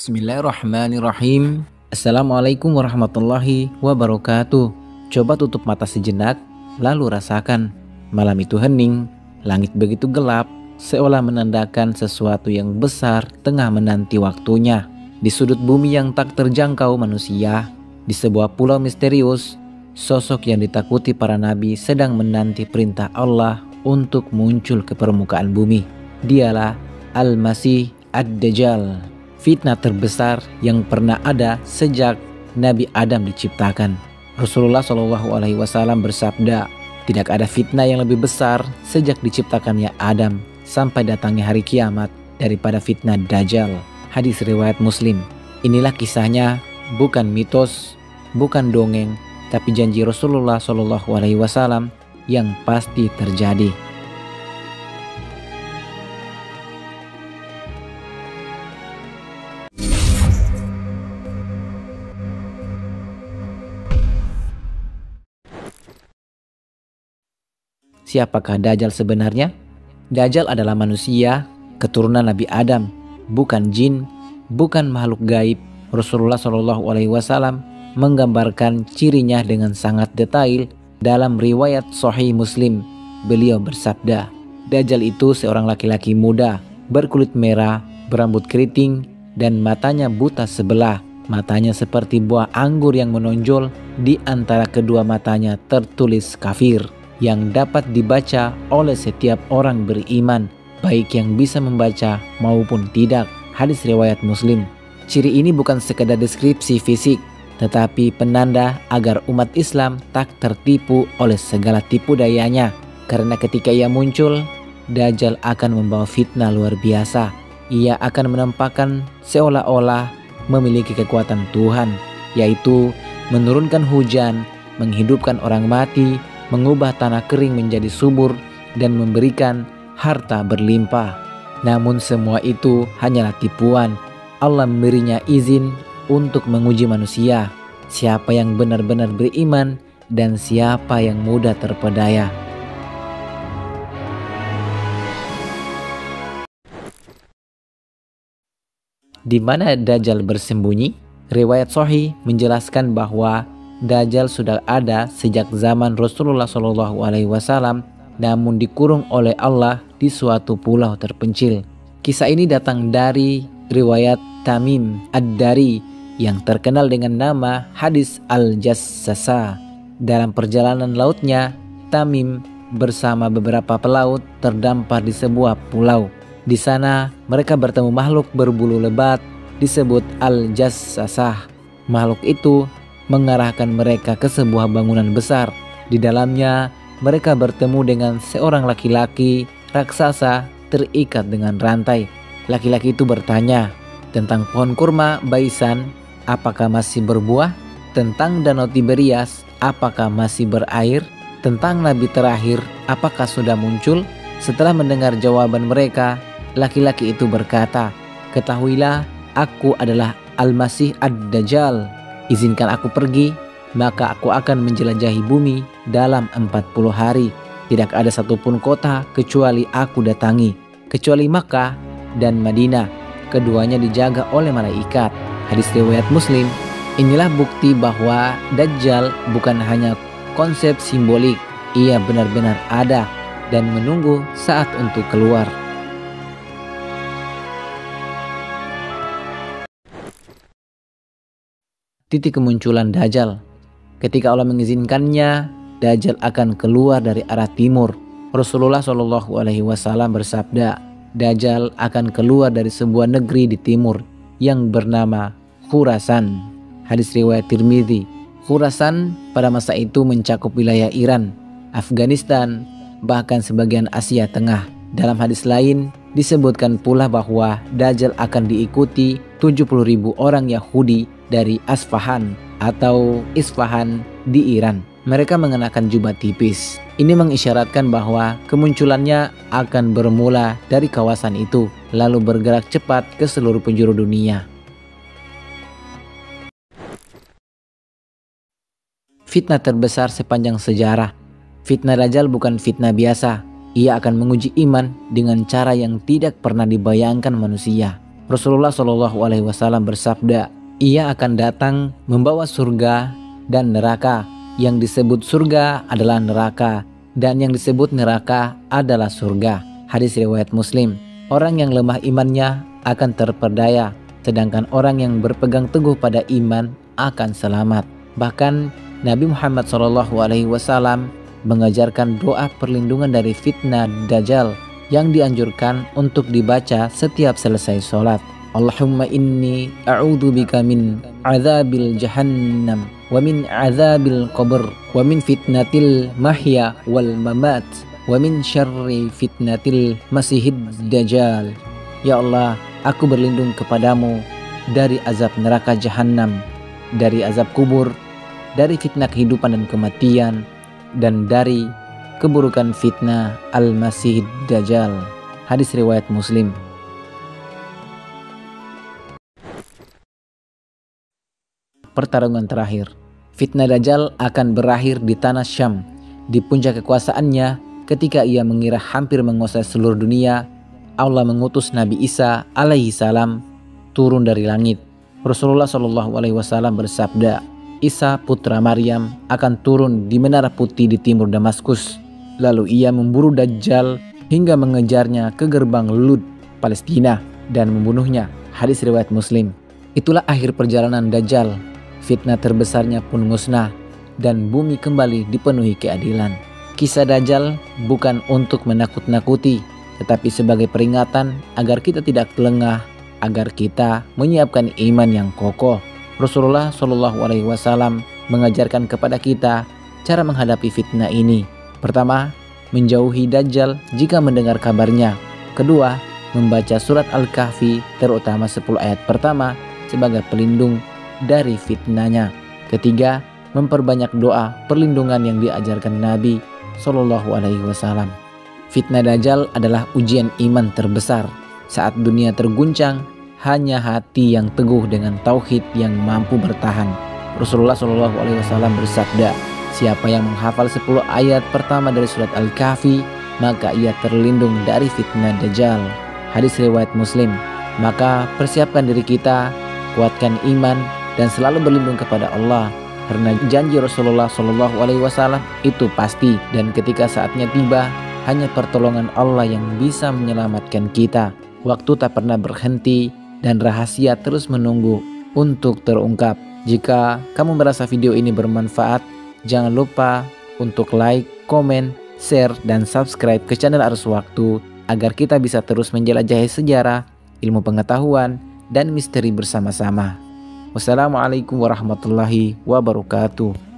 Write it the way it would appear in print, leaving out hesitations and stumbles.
Bismillahirrahmanirrahim. Assalamualaikum warahmatullahi wabarakatuh. Coba tutup mata sejenak, lalu rasakan. Malam itu hening, langit begitu gelap, seolah menandakan sesuatu yang besar tengah menanti waktunya. Di sudut bumi yang tak terjangkau manusia, di sebuah pulau misterius, sosok yang ditakuti para nabi sedang menanti perintah Allah untuk muncul ke permukaan bumi. Dialah Al-Masih Ad-Dajjal, fitnah terbesar yang pernah ada sejak Nabi Adam diciptakan. Rasulullah SAW bersabda, tidak ada fitnah yang lebih besar sejak diciptakannya Adam sampai datangnya hari kiamat daripada fitnah Dajjal. Hadis riwayat Muslim. Inilah kisahnya, bukan mitos, bukan dongeng, tapi janji Rasulullah SAW yang pasti terjadi. Siapakah Dajjal sebenarnya? Dajjal adalah manusia, keturunan Nabi Adam, bukan jin, bukan makhluk gaib. Rasulullah SAW menggambarkan cirinya dengan sangat detail dalam riwayat Sahih Muslim. Beliau bersabda, Dajjal itu seorang laki-laki muda, berkulit merah, berambut keriting, dan matanya buta sebelah. Matanya seperti buah anggur yang menonjol, di antara kedua matanya tertulis kafir, yang dapat dibaca oleh setiap orang beriman, baik yang bisa membaca maupun tidak. Hadis riwayat Muslim. Ciri ini bukan sekedar deskripsi fisik, tetapi penanda agar umat Islam tak tertipu oleh segala tipu dayanya. Karena ketika ia muncul, Dajjal akan membawa fitnah luar biasa. Ia akan menampakkan seolah-olah memiliki kekuatan Tuhan, yaitu menurunkan hujan, menghidupkan orang mati, mengubah tanah kering menjadi subur, dan memberikan harta berlimpah. Namun semua itu hanyalah tipuan. Allah memberinya izin untuk menguji manusia, siapa yang benar-benar beriman dan siapa yang mudah terpedaya. Di mana Dajjal bersembunyi? Riwayat Sahih menjelaskan bahwa Dajjal sudah ada sejak zaman Rasulullah SAW, namun dikurung oleh Allah di suatu pulau terpencil. Kisah ini datang dari riwayat Tamim Ad-Dari yang terkenal dengan nama Hadis Al-Jassasa. Dalam perjalanan lautnya, Tamim bersama beberapa pelaut terdampar di sebuah pulau. Di sana mereka bertemu makhluk berbulu lebat disebut Al-Jassasah. Makhluk itu mengarahkan mereka ke sebuah bangunan besar. Di dalamnya mereka bertemu dengan seorang laki-laki raksasa terikat dengan rantai. Laki-laki itu bertanya tentang pohon kurma Baisan, apakah masih berbuah? Tentang danau Tiberias, apakah masih berair? Tentang nabi terakhir, apakah sudah muncul? Setelah mendengar jawaban mereka, laki-laki itu berkata, ketahuilah, aku adalah Al-Masih Ad-Dajjal. Izinkan aku pergi, maka aku akan menjelajahi bumi dalam 40 hari. Tidak ada satupun kota kecuali aku datangi, kecuali Makkah dan Madinah. Keduanya dijaga oleh malaikat. Hadis riwayat Muslim. Inilah bukti bahwa Dajjal bukan hanya konsep simbolik. Ia benar-benar ada dan menunggu saat untuk keluar. Titik kemunculan Dajjal. Ketika Allah mengizinkannya, Dajjal akan keluar dari arah timur. Rasulullah SAW bersabda, Dajjal akan keluar dari sebuah negeri di timur yang bernama Khurasan. Hadis riwayat Tirmidzi. Khurasan pada masa itu mencakup wilayah Iran, Afghanistan, bahkan sebagian Asia Tengah. Dalam hadis lain disebutkan pula bahwa Dajjal akan diikuti 70.000 orang Yahudi dari Asfahan atau Isfahan di Iran. Mereka mengenakan jubah tipis. Ini mengisyaratkan bahwa kemunculannya akan bermula dari kawasan itu, lalu bergerak cepat ke seluruh penjuru dunia. Fitnah terbesar sepanjang sejarah. Fitnah Dajjal bukan fitnah biasa. Ia akan menguji iman dengan cara yang tidak pernah dibayangkan manusia. Rasulullah Shallallahu Alaihi Wasallam bersabda, ia akan datang membawa surga dan neraka. Yang disebut surga adalah neraka, dan yang disebut neraka adalah surga. Hadis riwayat Muslim. Orang yang lemah imannya akan terperdaya, sedangkan orang yang berpegang teguh pada iman akan selamat. Bahkan Nabi Muhammad SAW mengajarkan doa perlindungan dari fitnah Dajjal yang dianjurkan untuk dibaca setiap selesai sholat. Allahumma inni a'udzubika min azabil jahannam wa min azabil qabr wa min fitnatil mahya wal mamat wa min syarri fitnatil masihid dajjal. Ya Allah, aku berlindung kepadamu dari azab neraka jahanam, dari azab kubur, dari fitnah kehidupan dan kematian, dan dari keburukan fitnah al-masihid dajjal. Hadis riwayat Muslim. Pertarungan terakhir. Fitnah Dajjal akan berakhir di tanah Syam, di puncak kekuasaannya ketika ia mengira hampir menguasai seluruh dunia. Allah mengutus Nabi Isa alaihi salam turun dari langit. Rasulullah Shallallahu Alaihi Wasallam bersabda, Isa putra Maryam akan turun di menara putih di timur Damaskus. Lalu ia memburu Dajjal hingga mengejarnya ke gerbang Lud, Palestina, dan membunuhnya. Hadis riwayat Muslim. Itulah akhir perjalanan Dajjal. Fitnah terbesarnya pun musnah dan bumi kembali dipenuhi keadilan. Kisah Dajjal bukan untuk menakut-nakuti, tetapi sebagai peringatan agar kita tidak lengah, agar kita menyiapkan iman yang kokoh. Rasulullah Shallallahu Alaihi Wasallam mengajarkan kepada kita cara menghadapi fitnah ini. Pertama, menjauhi Dajjal jika mendengar kabarnya. Kedua, membaca surat Al-Kahfi terutama 10 ayat pertama sebagai pelindung dari fitnahnya. Ketiga, memperbanyak doa perlindungan yang diajarkan Nabi Shallallahu Alaihi Wasallam. Fitnah Dajjal adalah ujian iman terbesar. Saat dunia terguncang, hanya hati yang teguh dengan tauhid yang mampu bertahan. Rasulullah Shallallahu Alaihi Wasallam bersabda, siapa yang menghafal 10 ayat pertama dari surat Al-Kahfi, maka ia terlindung dari fitnah Dajjal. Hadis riwayat Muslim. Maka persiapkan diri kita, kuatkan iman, dan selalu berlindung kepada Allah, karena janji Rasulullah Shallallahu Alaihi Wasallam itu pasti, dan ketika saatnya tiba, hanya pertolongan Allah yang bisa menyelamatkan kita. Waktu tak pernah berhenti dan rahasia terus menunggu untuk terungkap. Jika kamu merasa video ini bermanfaat, jangan lupa untuk like, komen, share, dan subscribe ke channel Arus Waktu agar kita bisa terus menjelajahi sejarah, ilmu pengetahuan, dan misteri bersama-sama. Wassalamualaikum warahmatullahi wabarakatuh.